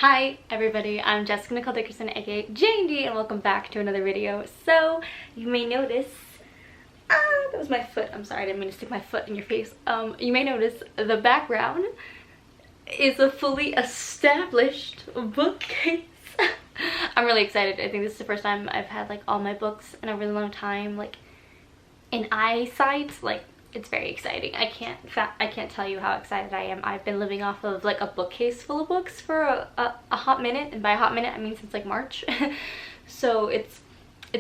Hi everybody, I'm Jessica Nicole Dickerson, aka JND, and welcome back to another video. So, you may notice, that was my foot, I'm sorry, I didn't mean to stick my foot in your face. You may notice the background is a fully established bookcase. I'm really excited. I think this is the first time I've had like all my books in a really long time, like in eyesight. Like, it's very exciting. I can't tell you how excited I am. I've been living off of like a bookcase full of books for a hot minute, and by a hot minute I mean since like March. So it's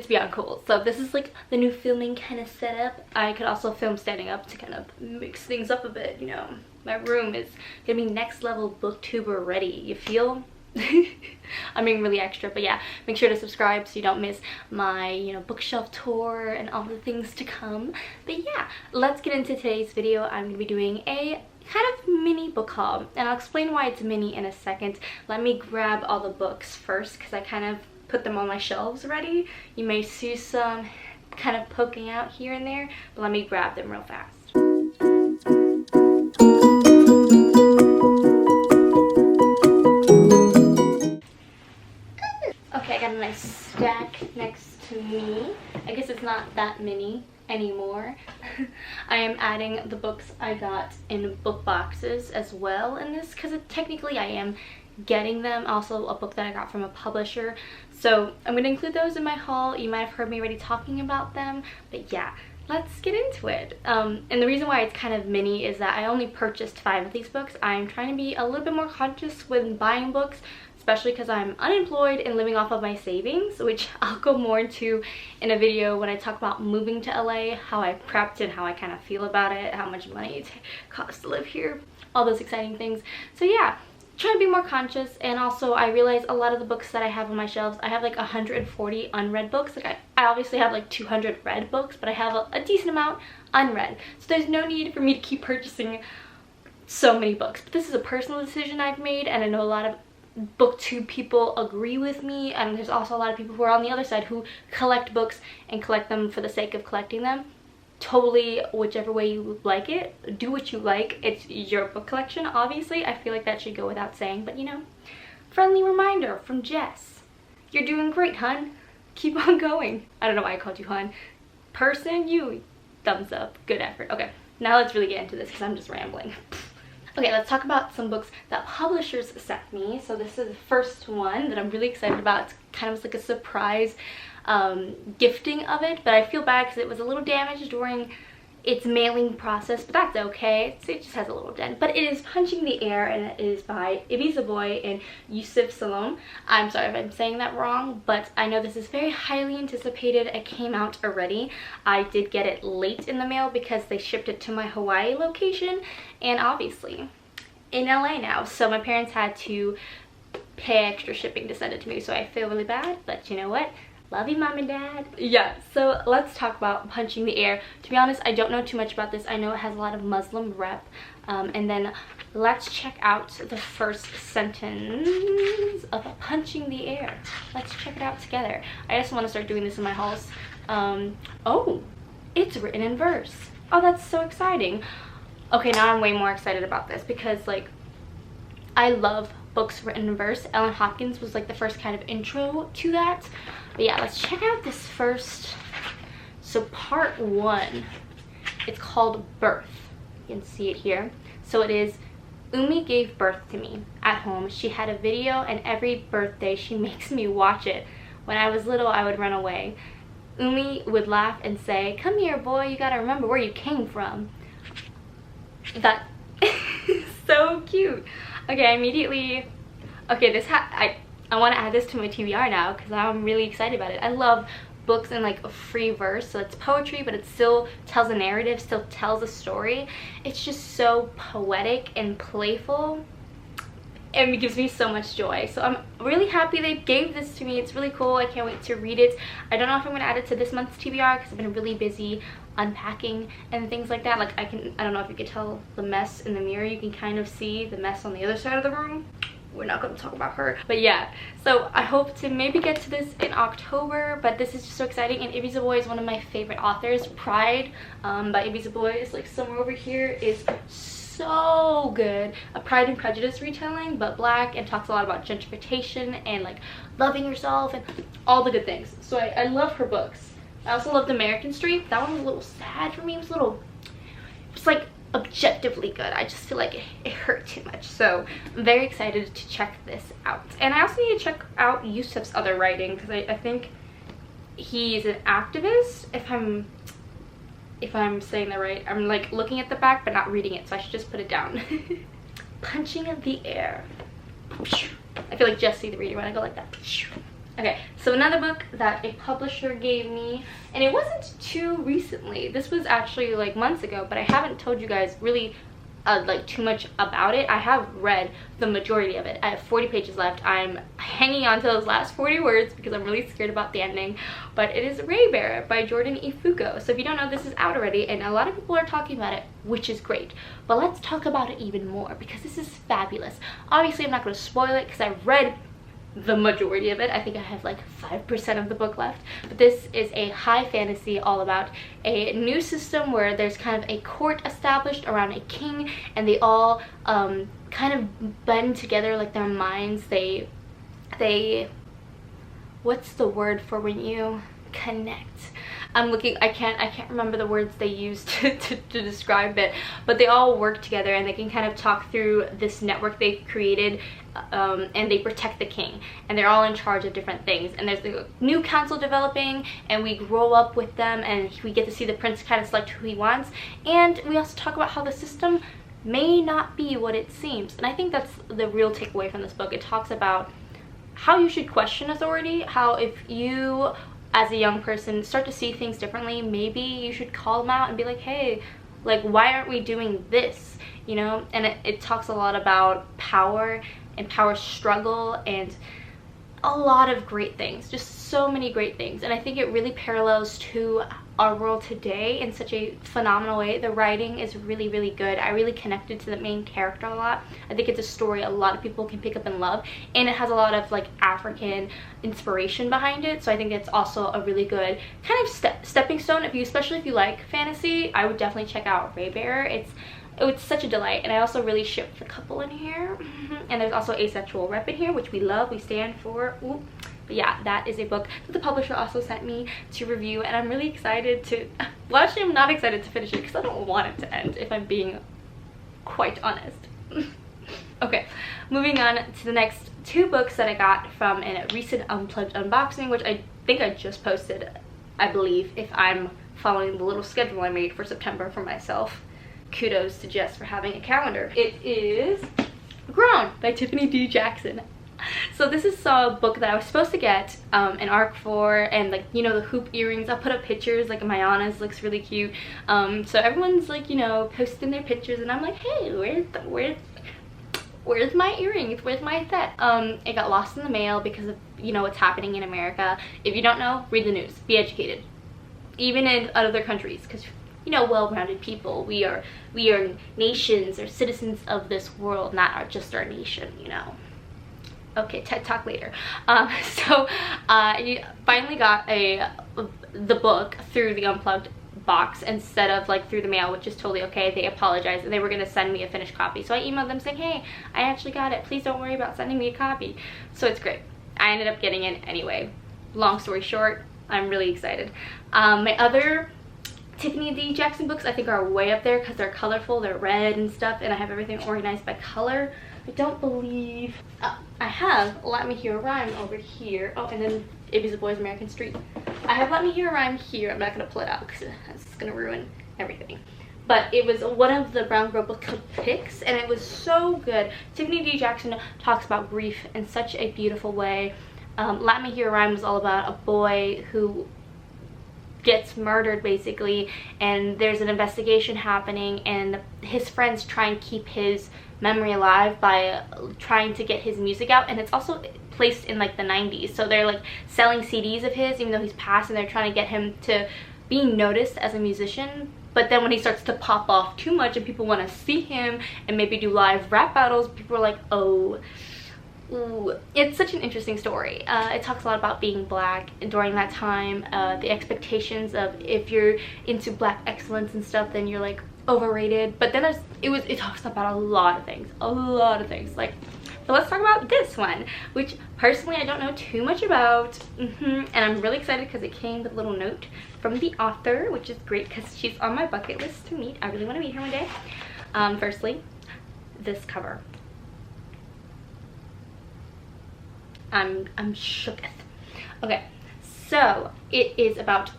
beyond cool. So this is like the new filming kind of setup. I could also film standing up to kind of mix things up a bit, you know. My room is gonna be next level booktuber ready, you feel? I'm being really extra, but yeah, make sure to subscribe so you don't miss my, you know, bookshelf tour and all the things to come. But yeah, let's get into today's video. I'm gonna be doing a kind of mini book haul, and I'll explain why it's mini in a second. Let me grab all the books first because I kind of put them on my shelves already. You may see some kind of poking out here and there, but let me grab them real fast. Okay, I got a nice stack next to me. I guess it's not that many anymore. I am adding the books I got in book boxes as well in this, because technically I am getting them. Also a book that I got from a publisher, so I'm going to include those in my haul. You might have heard me already talking about them, but yeah, let's get into it. And the reason why it's kind of mini is that I only purchased 5 of these books. I'm trying to be a little bit more conscious when buying books, especially because I'm unemployed and living off of my savings, which I'll go more into in a video when I talk about moving to LA, how I prepped and how I kind of feel about it, how much money it costs to live here, all those exciting things. So yeah, trying to be more conscious. And also I realize a lot of the books that I have on my shelves, I have like 140 unread books. Like I obviously have like 200 read books, but I have a decent amount unread, so there's no need for me to keep purchasing so many books. But this is a personal decision I've made, and I know a lot of Booktube people agree with me, and there's also a lot of people who are on the other side who collect books and collect them for the sake of collecting them. Totally, whichever way you like it, do what you like. It's your book collection, obviously. I feel like that should go without saying, but you know, friendly reminder from Jess. You're doing great, hun. Keep on going. I don't know why I called you hun. Person, you, thumbs up. Good effort. Okay, now let's really get into this because I'm just rambling. Okay, let's talk about some books that publishers sent me. So this is the first one that I'm really excited about. It's kind of like a surprise gifting of it, but I feel bad because it was a little damaged during its mailing process, but that's okay. It just has a little dent. But it is Punching the Air, and it is by Ibi Zoboi and Yusuf Salom. I'm sorry if I'm saying that wrong, but I know this is very highly anticipated. It came out already. I did get it late in the mail because they shipped it to my Hawaii location, and obviously in LA now, so my parents had to pay extra shipping to send it to me, so I feel really bad, but you know what? Love you, mom and dad. Yeah, so let's talk about Punching the Air. To be honest, I don't know too much about this. I know it has a lot of Muslim rep. And then let's check out the first sentence of Punching the Air. Let's check it out together. I just want to start doing this in my hauls. Oh, it's written in verse. Oh, that's so exciting. Okay, now I'm way more excited about this because, like, I love books written in verse. Ellen Hopkins was like the first kind of intro to that. But yeah, let's check out this first. So part 1, it's called Birth. You can see it here. So it is, Umi gave birth to me at home. She had a video, and every birthday she makes me watch it. When I was little, I would run away. Umi would laugh and say, "Come here, boy, you gotta remember where you came from." That is so cute. Okay, I immediately, okay, I want to add this to my TBR now because I'm really excited about it. I love books in like a free verse, so it's poetry, but it still tells a narrative, still tells a story. It's just so poetic and playful, and it gives me so much joy. So I'm really happy they gave this to me. It's really cool. I can't wait to read it. I don't know if I'm going to add it to this month's TBR because I've been really busy unpacking and things like that. Like I don't know if you can tell the mess in the mirror. You can kind of see the mess on the other side of the room. We're not going to talk about her, but yeah, so I hope to maybe get to this in October, but this is just so exciting. And Ibi Zoboi is one of my favorite authors. Pride by Ibi Zoboi is like somewhere over here, is so good. A Pride and Prejudice retelling, but black, and talks a lot about gentrification and like loving yourself and all the good things. So I love her books. I also loved American Street. That one was a little sad for me. It was a little, it's like objectively good. I just feel like it hurt too much. So I'm very excited to check this out. And I also need to check out Yusuf's other writing, because I think he's an activist, if I'm saying that right. I'm like looking at the back but not reading it, so I should just put it down. Punching the air. I feel like Jessie the reader when I go like that. Okay, so another book that a publisher gave me, and it wasn't too recently. This was actually like months ago, but I haven't told you guys really like too much about it. I have read the majority of it. I have 40 pages left. I'm hanging on to those last 40 words because I'm really scared about the ending. But it is Ray Bear by Jordan E. Foucault. So if you don't know, this is out already, and a lot of people are talking about it, which is great. But let's talk about it even more because this is fabulous. Obviously, I'm not going to spoil it because I've read the majority of it. I think I have like 5% of the book left, but this is a high fantasy all about a new system where there's kind of a court established around a king, and they all kind of blend together, like their minds, they what's the word for when you connect? I'm looking, I can't remember the words they used to describe it, but they all work together and they can kind of talk through this network they've created, and they protect the king, and they're all in charge of different things. And there's a new council developing, and we grow up with them, and we get to see the prince kind of select who he wants. And we also talk about how the system may not be what it seems, and I think that's the real takeaway from this book. It talks about how you should question authority, how if you as a young person start to see things differently, maybe you should call them out and be like, hey, like, why aren't we doing this, you know? And it talks a lot about power and power struggle and a lot of great things, just so many great things. And I think it really parallels to our world today in such a phenomenal way. The writing is really, really good. I really connected to the main character a lot. I think it's a story a lot of people can pick up and love, and it has a lot of like African inspiration behind it. So I think it's also a really good kind of stepping stone. Especially if you like fantasy, I would definitely check out Ray Bear. It's such a delight. And I also really ship the couple in here. And there's also asexual rep in here, which we love, we stand for. Ooh. But yeah, that is a book that the publisher also sent me to review, and I'm really excited to, well, actually I'm not excited to finish it because I don't want it to end, if I'm being quite honest. Okay, moving on to the next two books that I got from a recent Unplugged unboxing, which I think I just posted, I believe, if I'm following the little schedule I made for September for myself. Kudos to Jess for having a calendar. It is Grown by Tiffany D. Jackson. So this is a book that I was supposed to get an arc for, and like, you know, the hoop earrings. I'll put up pictures, like Mayana's looks really cute. So everyone's like, you know, posting their pictures, and I'm like, hey, where's my earrings? Where's my set? It got lost in the mail because of, you know, what's happening in America. If you don't know, read the news, be educated, even in other countries, because, you know, well-rounded people, we are nations or citizens of this world, not just our nation, you know. Okay, TED Talk later. So I finally got the book through the Unplugged box instead of like through the mail, which is totally okay. They apologized and they were going to send me a finished copy. So I emailed them saying, hey, I actually got it. Please don't worry about sending me a copy. So it's great. I ended up getting it anyway. Long story short, I'm really excited. My other Tiffany D. Jackson books I think are way up there because they're colorful, they're red and stuff, and I have everything organized by color. I don't believe I have Let Me Hear a Rhyme over here. Oh, and then Ibby's a Boy's American Street. I have Let Me Hear a Rhyme here. I'm not going to pull it out because it's going to ruin everything. But it was one of the Brown Girl Book Club picks, and it was so good. Tiffany D. Jackson talks about grief in such a beautiful way. Let Me Hear a Rhyme was all about a boy who gets murdered basically, and there's an investigation happening, and his friends try and keep his memory alive by trying to get his music out. And it's also placed in like the 90s, so they're like selling CDs of his even though he's passed, and they're trying to get him to be noticed as a musician. But then when he starts to pop off too much and people want to see him and maybe do live rap battles, people are like, oh. Ooh, it's such an interesting story. It talks a lot about being black during that time, the expectations of if you're into black excellence and stuff, then you're like overrated, but then it talks about a lot of things, like, but let's talk about this one, which personally I don't know too much about, and I'm really excited because it came with a little note from the author, which is great because she's on my bucket list to meet. I really want to meet her one day. Firstly, this cover. I'm shooketh. Okay, so it is about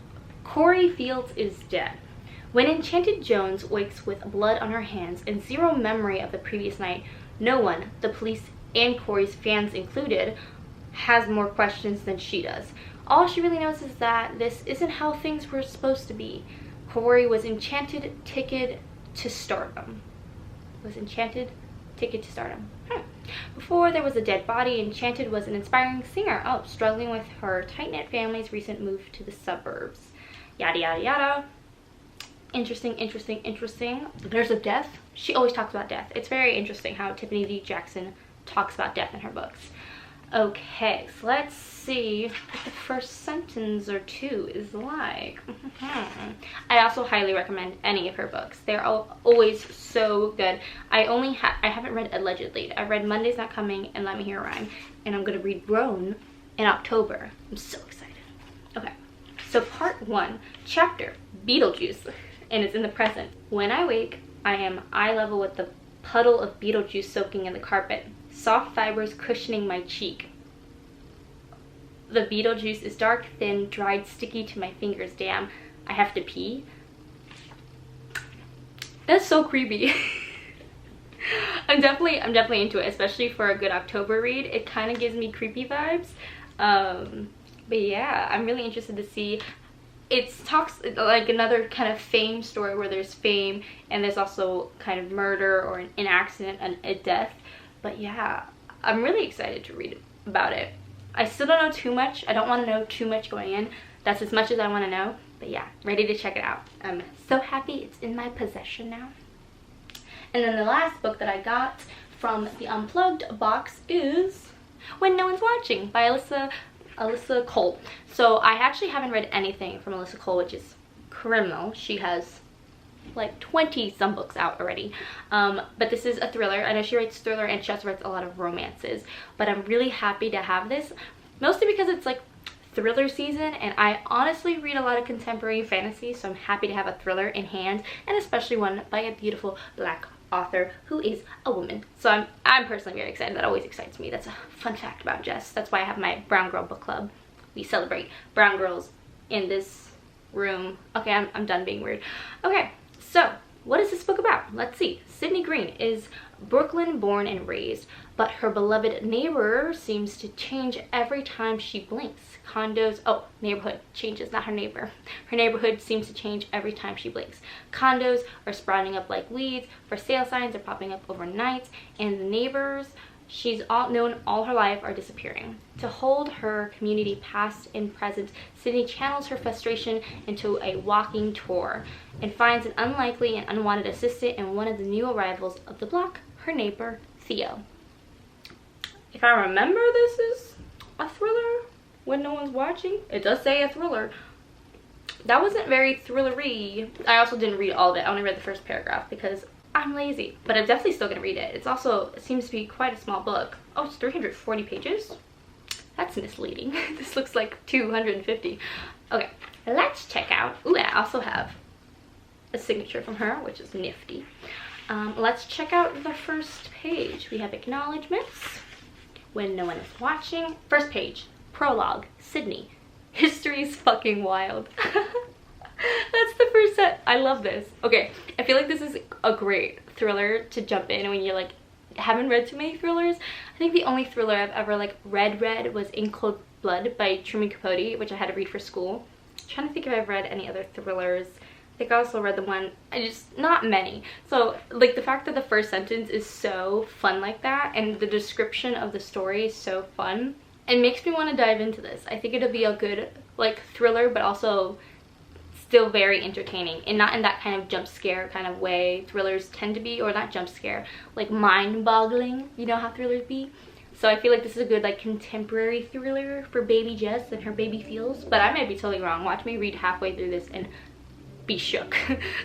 Corey Fields is dead. When Enchanted Jones wakes with blood on her hands and zero memory of the previous night, no one, the police and Corey's fans included, has more questions than she does. All she really knows is that this isn't how things were supposed to be. Corey was enchanted ticket to stardom. Before there was a dead body, Enchanted was an inspiring singer. Oh, struggling with her tight-knit family's recent move to the suburbs. Yada, yada, yada. Interesting. There's a death. She always talks about death. It's very interesting how Tiffany D. Jackson talks about death in her books. Okay, so let's see what the first sentence or two is like. I also highly recommend any of her books. They're always so good. I haven't read Allegedly. I read Monday's Not Coming and Let Me Hear a Rhyme, and I'm gonna read Grown in October. I'm so excited. Okay, so part 1, chapter Beetlejuice, and it's in the present. When I wake, I am eye level with the puddle of Beetlejuice soaking in the carpet. Soft fibers cushioning my cheek. The Beetlejuice is dark, thin, dried, sticky to my fingers. Damn, I have to pee. That's so creepy. I'm definitely into it, especially for a good October read. It kind of gives me creepy vibes. But yeah, I'm really interested to see. It talks like another kind of fame story where there's fame and there's also kind of murder or an accident and a death. But yeah, I'm really excited to read about it. I still don't know too much. I don't want to know too much going in. That's as much as I want to know. But yeah, ready to check it out. I'm so happy it's in my possession now. And then the last book that I got from the Unplugged box is When No One's Watching by Alyssa Cole. So I actually haven't read anything from Alyssa Cole, which is criminal. She has like 20 some books out already, but this is a thriller. I know she writes thriller and she also writes a lot of romances, but I'm really happy to have this, mostly because it's like thriller season and I honestly read a lot of contemporary fantasy, so I'm happy to have a thriller in hand, and especially one by a beautiful Black author who is a woman. So I'm personally very excited. That always excites me. That's a fun fact about Jess. That's why I have my Brown Girl book club. We celebrate brown girls in this room. Okay, I'm done being weird. Okay, so what is this book about? Let's see. Sydney Green is Brooklyn born and raised, but her beloved neighbor seems to change every time she blinks. Neighborhood changes, not her neighbor. Her neighborhood seems to change every time she blinks. Condos are sprouting up like weeds, for sale signs are popping up overnight, and the neighbors she's known all her life are disappearing. To hold her community past and present, Sydney channels her frustration into a walking tour and finds an unlikely and unwanted assistant in one of the new arrivals of the block, her neighbor, Theo. If I remember, this is a thriller. When No One's Watching. It does say a thriller. That wasn't very thrillery. I also didn't read all of it. I only read the first paragraph because I'm lazy, but I'm definitely still gonna read it. It seems to be quite a small book. Oh, it's 340 pages. That's misleading. This looks like 250. Okay, let's check out. Ooh, I also have a signature from her, which is nifty. Let's check out the first page. We have acknowledgements. When No One Is Watching. First page. Prologue. Sydney. History's fucking wild. That's the first set. I love this. Okay, I feel like this is a great thriller to jump in when you're like, haven't read too many thrillers. I think the only thriller I've ever like read was In Cold Blood by Truman Capote, which I had to read for school. I'm trying to think if I've read any other thrillers. I think I also read the one, not many. So like the fact that the first sentence is so fun like that and the description of the story is so fun, it makes me want to dive into this. I think it'll be a good like thriller, but also still very entertaining, and not in that kind of jump scare kind of way thrillers tend to be, or not jump scare, like mind-boggling, you know how thrillers be. So I feel like this is a good like contemporary thriller for baby Jess and her baby feels, but I might be totally wrong. Watch me read halfway through this and be shook.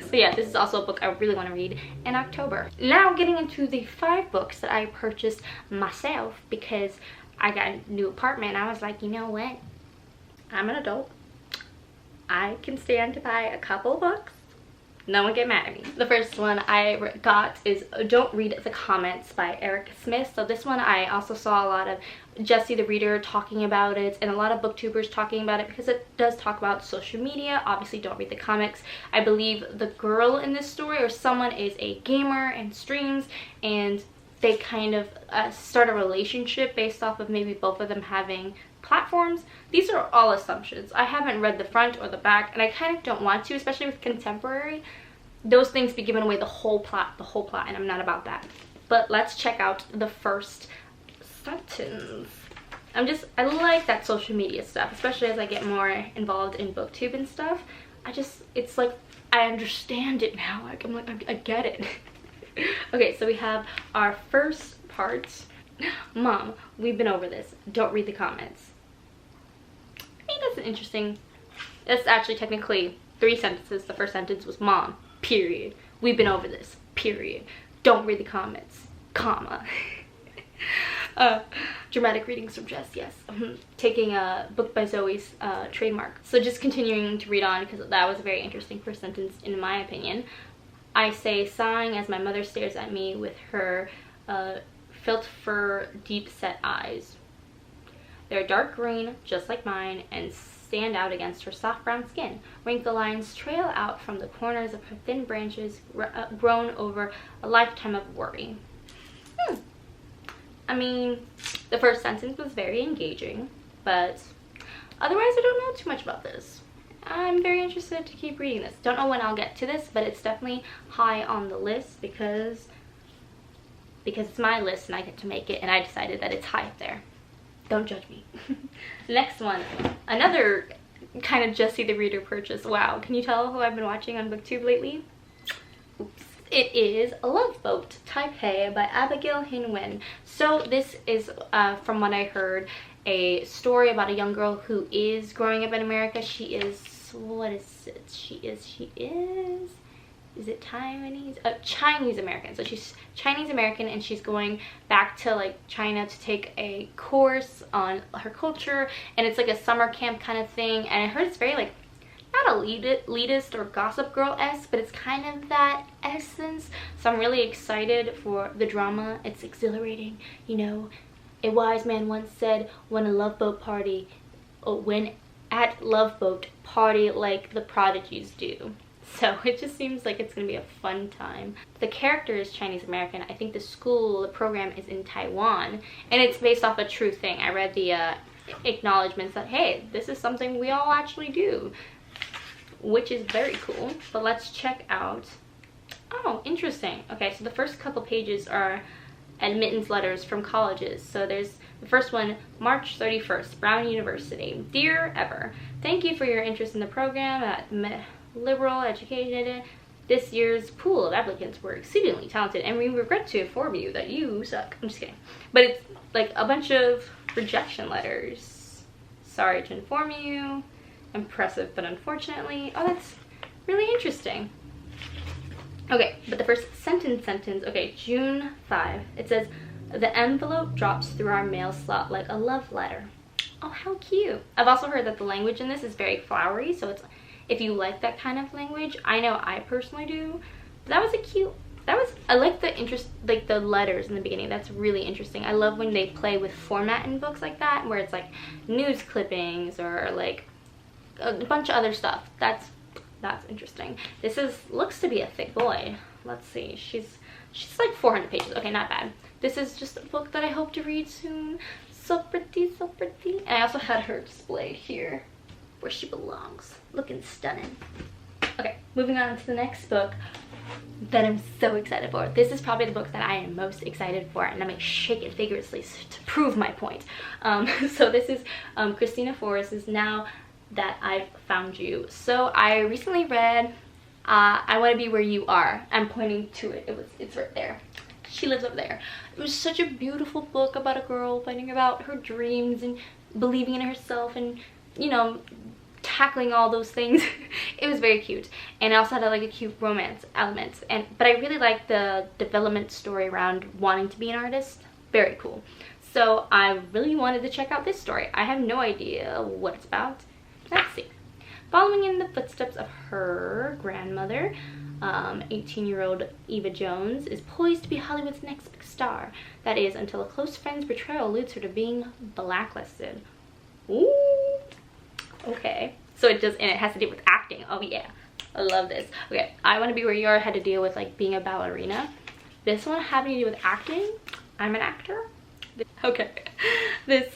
So yeah, this is also a book I really want to read in October. Now getting into the 5 books that I purchased myself because I got a new apartment. I was like, you know what? I'm an adult. I can stand to buy a couple books. No one get mad at me. The first one I got is Don't Read the Comments by Eric Smith. So this one I also saw a lot of Jesse the Reader talking about it and a lot of booktubers talking about it because it does talk about social media. Obviously don't read the comics. I believe the girl in this story or someone is a gamer and streams, and they kind of start a relationship based off of maybe both of them having platforms. These are all assumptions. I haven't read the front or the back, and I kind of don't want to, especially with contemporary. Those things be giving away the whole plot, and I'm not about that. But let's check out the first sentence. I like that social media stuff, especially as I get more involved in Booktube and stuff. It's like, I understand it now. Like, I'm like, I get it. Okay, so we have our first part. Mom, we've been over this. Don't read the comments. I think that's interesting. That's actually technically 3 sentences. The first sentence was, Mom, period. We've been over this, period. Don't read the comments, comma. Dramatic readings from Jess, yes. Taking a book by Zoe's trademark. So just continuing to read on because that was a very interesting first sentence in my opinion. I say, sighing as my mother stares at me with her felt fur deep set eyes. They're dark green, just like mine, and stand out against her soft brown skin. Wrinkle lines trail out from the corners of her thin branches, grown over a lifetime of worry. I mean, the first sentence was very engaging, but otherwise I don't know too much about this. I'm very interested to keep reading this. Don't know when I'll get to this, but it's definitely high on the list because it's my list and I get to make it, and I decided that it's high up there. Don't judge me. Next one, another kind of Jesse the Reader purchase. Wow, can you tell who I've been watching on Booktube lately? Oops. It is Love Boat, Taipei by Abigail Hin-Wen. So this is, from what I heard, a story about a young girl who is growing up in America. She is, what is it? She is it Taiwanese? Chinese American. So she's Chinese American and she's going back to like China to take a course on her culture, and it's like a summer camp kind of thing. And I heard it's very like, not elitist or Gossip Girl-esque, but it's kind of that essence. So I'm really excited for the drama. It's exhilarating, you know. A wise man once said, when at Love Boat party like the prodigies do. So it just seems like it's gonna be a fun time. The character is Chinese American. I think the program is in Taiwan, and it's based off a true thing. I read the acknowledgements that, hey, this is something we all actually do, which is very cool. But let's check out. Oh, interesting. Okay, so the first couple pages are admittance letters from colleges. So there's the first one, March 31st, Brown University. Dear Ever, thank you for your interest in the program at Liberal Education. This year's pool of applicants were exceedingly talented, and we regret to inform you that you suck. I'm just kidding. But it's like a bunch of rejection letters. Sorry to inform you. Impressive, but unfortunately. Oh, that's really interesting. Okay, but the first sentence, okay, June 5. It says, the envelope drops through our mail slot like a love letter. Oh, how cute. I've also heard that the language in this is very flowery, so it's, if you like that kind of language, I know I personally do. But that was a cute, I like the interest, like the letters in the beginning. That's really interesting. I love when they play with format in books like that, where it's like news clippings or like a bunch of other stuff. That's interesting. This looks to be a thick boy. Let's see. She's like 400 pages. Okay, not bad. This is just a book that I hope to read soon. So pretty, so pretty. And I also had her displayed here where she belongs. Looking stunning. Okay, moving on to the next book that I'm so excited for. This is probably the book that I am most excited for, and I'm gonna shake it vigorously to prove my point. So this is Christina Forrest's Now That Ive Found You. So I recently read I Want to Be Where You Are. I'm pointing to it. It's right there. She lives over there. It was such a beautiful book about a girl finding about her dreams and believing in herself and, you know, tackling all those things. It was very cute, and it also had like a cute romance element. But I really liked the development story around wanting to be an artist. Very cool. So I really wanted to check out this story. I have no idea what it's about. Let's see. Following in the footsteps of her grandmother, 18-year-old Eva Jones is poised to be Hollywood's next big star. That is, until a close friend's betrayal leads her to being blacklisted. Ooh. Okay. So it has to do with acting. Oh yeah. I love this. Okay. I Want to Be Where You Are had to deal with like being a ballerina. This one having to do with acting. I'm an actor. Okay. This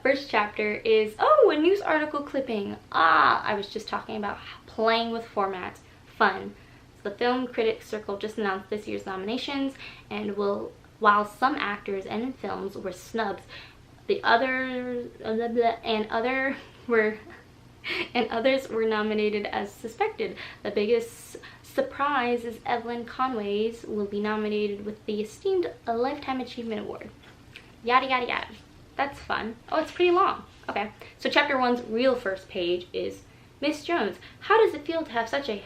first chapter is, oh, a news article clipping. I was just talking about playing with format. Fun. The Film Critics Circle just announced this year's nominations, and while some actors and films were snubbed, others were nominated as suspected. The biggest surprise is Evelyn Conway's will be nominated with the esteemed Lifetime Achievement Award. Yada yada yada. That's fun. Oh, it's pretty long. Okay, so chapter 1's real first page is Miss Jones. How does it feel to have such a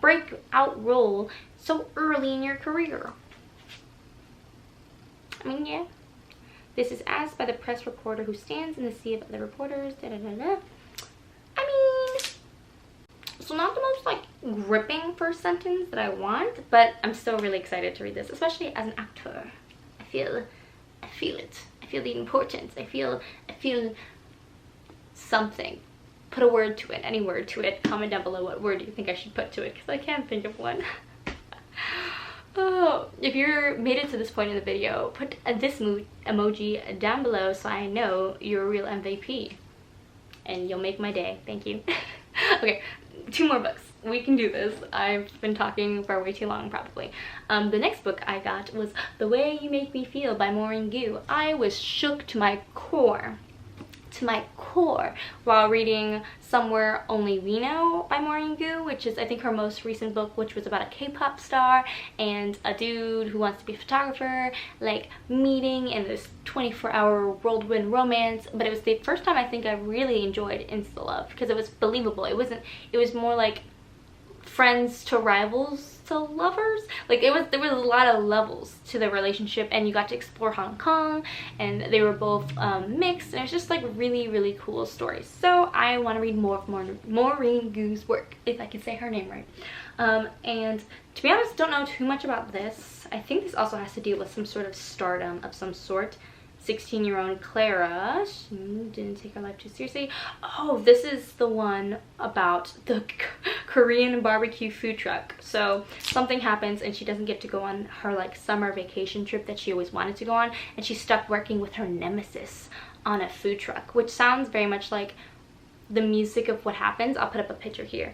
breakout role so early in your career? I mean, yeah. This is asked by the press reporter who stands in the sea of other reporters. Da, da, da, da. I mean, so not the most like gripping first sentence that I want, but I'm still really excited to read this, especially as an actor. I feel it. I feel the importance. I feel something. Put a word to it, any word to it. Comment down below what word you think I should put to it, because I can't think of one. Oh, if you're made it to this point in the video, put this emoji down below so I know you're a real MVP. And you'll make my day. Thank you. Okay, 2 more books. We can do this. I've been talking for way too long, probably. The next book I got was The Way You Make Me Feel by Maureen Gu. I was shook to my core. While reading Somewhere Only We Know by Maureen Gu, which is I think her most recent book, which was about a K-pop star and a dude who wants to be a photographer, like meeting in this 24-hour whirlwind romance. But it was the first time I think I really enjoyed insta love, because it was believable. It was more like friends to rivals to lovers. Like there was a lot of levels to the relationship, and you got to explore Hong Kong, and they were both mixed, and it was just like really cool stories. So I want to read more of Maureen Gu's work, if I can say her name right. And to be honest, don't know too much about this. I think this also has to deal with some sort of stardom of some sort. 16-year-old Clara, she didn't take her life too seriously. Oh, this is the one about the Korean barbecue food truck. So something happens and she doesn't get to go on her like summer vacation trip that she always wanted to go on, and she's stuck working with her nemesis on a food truck, which sounds very much like the music of what happens. I'll put up a picture here,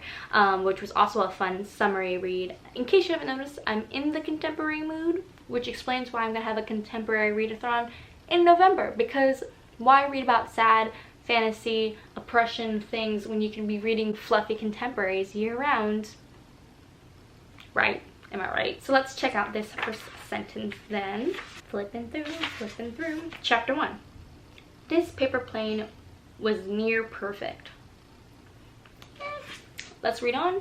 which was also a fun summary read. In case you haven't noticed, I'm in the contemporary mood, which explains why I'm gonna have a contemporary readathon in November, because why read about sad fantasy oppression things when you can be reading fluffy contemporaries year-round, right? Am I right? So let's check out this first sentence then. Flipping through. Chapter 1. This paper plane was near perfect. Let's read on.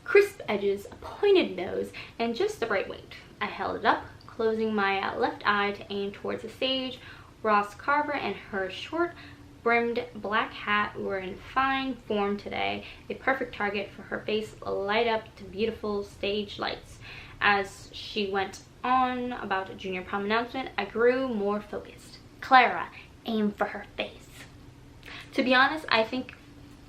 Crisp edges, a pointed nose, and just the right weight. I held it up, closing my left eye to aim towards the stage. Ross Carver and her short-brimmed black hat were in fine form today, a perfect target for her face light up to beautiful stage lights. As she went on about a junior prom announcement, I grew more focused. Clara, aim for her face. To be honest, I think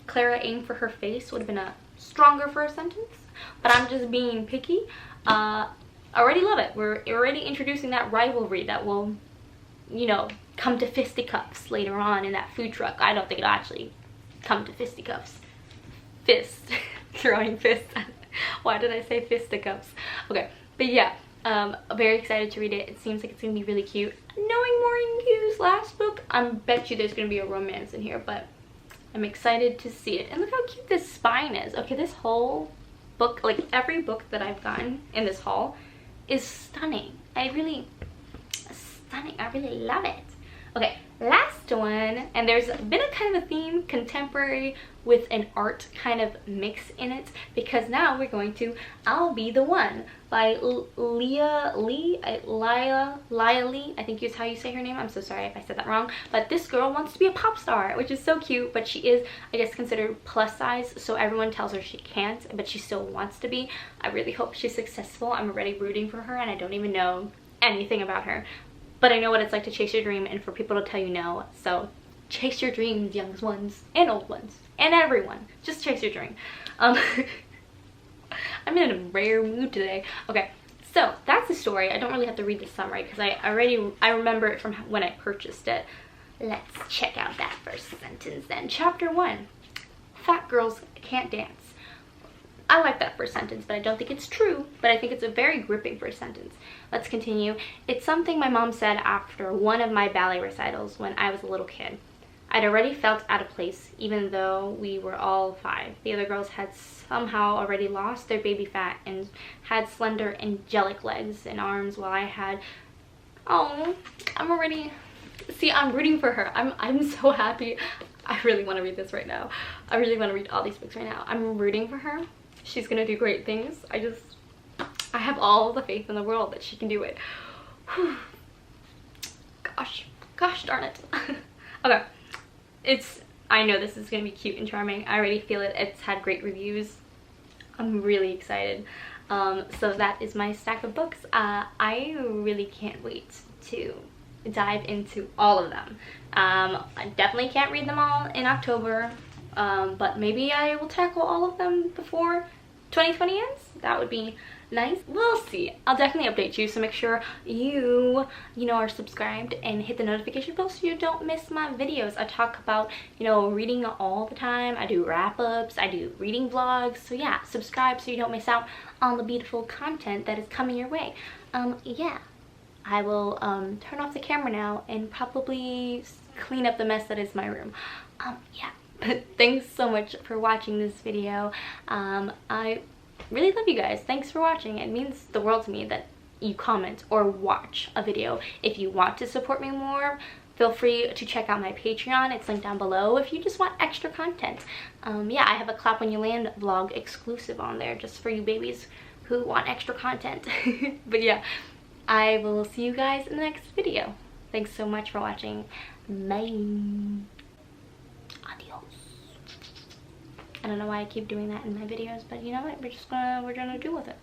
Clara, aim for her face would have been a stronger first sentence, but I'm just being picky. Already love it. We're already introducing that rivalry that will, you know, come to fisticuffs later on in that food truck. I don't think it'll actually come to fisticuffs. Fist. Throwing fists. Why did I say fisticuffs? Okay, but yeah, very excited to read it. It seems like it's gonna be really cute. Knowing Maureen Gu's last book, I bet you there's gonna be a romance in here, but I'm excited to see it. And look how cute this spine is. Okay, this whole book, like every book that I've gotten in this haul, is stunning. I really love it. Okay, last one, and there's been a kind of a theme, contemporary with an art kind of mix in it, because now we're going to I'll Be the One by Lila Lee, I think is how you say her name. I'm so sorry if I said that wrong, but this girl wants to be a pop star, which is so cute, but she is, I guess, considered plus size, so everyone tells her she can't, but she still wants to be. I really hope she's successful. I'm already rooting for her, and I don't even know anything about her, but I know what it's like to chase your dream and for people to tell you no. So chase your dreams, young ones and old ones and everyone. Just chase your dream. I'm in a rare mood today. Okay, so that's the story. I don't really have to read the summary because I remember it from when I purchased it. Let's check out that first sentence then. Chapter 1. Fat girls can't dance. I like that first sentence, but I don't think it's true, but I think it's a very gripping first sentence. Let's continue. It's something my mom said after one of my ballet recitals when I was a little kid. I'd already felt out of place, even though we were all 5. The other girls had somehow already lost their baby fat and had slender, angelic legs and arms, while I had, oh, I'm already, see, I'm rooting for her. I'm so happy. I really want to read this right now. I really want to read all these books right now. I'm rooting for her. She's gonna do great things. I have all the faith in the world that she can do it. Whew. Gosh darn it. Okay, I know this is gonna be cute and charming. I already feel it. It's had great reviews. I'm really excited. So that is my stack of books. I really can't wait to dive into all of them. I definitely can't read them all in October, but maybe I will tackle all of them before 2020 ends. That would be nice. We'll see. I'll definitely update you, so make sure you are subscribed and hit the notification bell so you don't miss my videos. I talk about, reading all the time. I do wrap-ups, I do reading vlogs, so yeah, subscribe so you don't miss out on the beautiful content that is coming your way. Yeah, I will turn off the camera now and probably clean up the mess that is my room. Yeah. But thanks so much for watching this video. I really love you guys. Thanks for watching. It means the world to me that you comment or watch a video. If you want to support me more, feel free to check out my Patreon. It's linked down below if you just want extra content. Yeah, I have a Clap When You Land vlog exclusive on there just for you babies who want extra content. But yeah, I will see you guys in the next video. Thanks so much for watching. Bye. Adios. I don't know why I keep doing that in my videos, but you know what? We're gonna deal with it.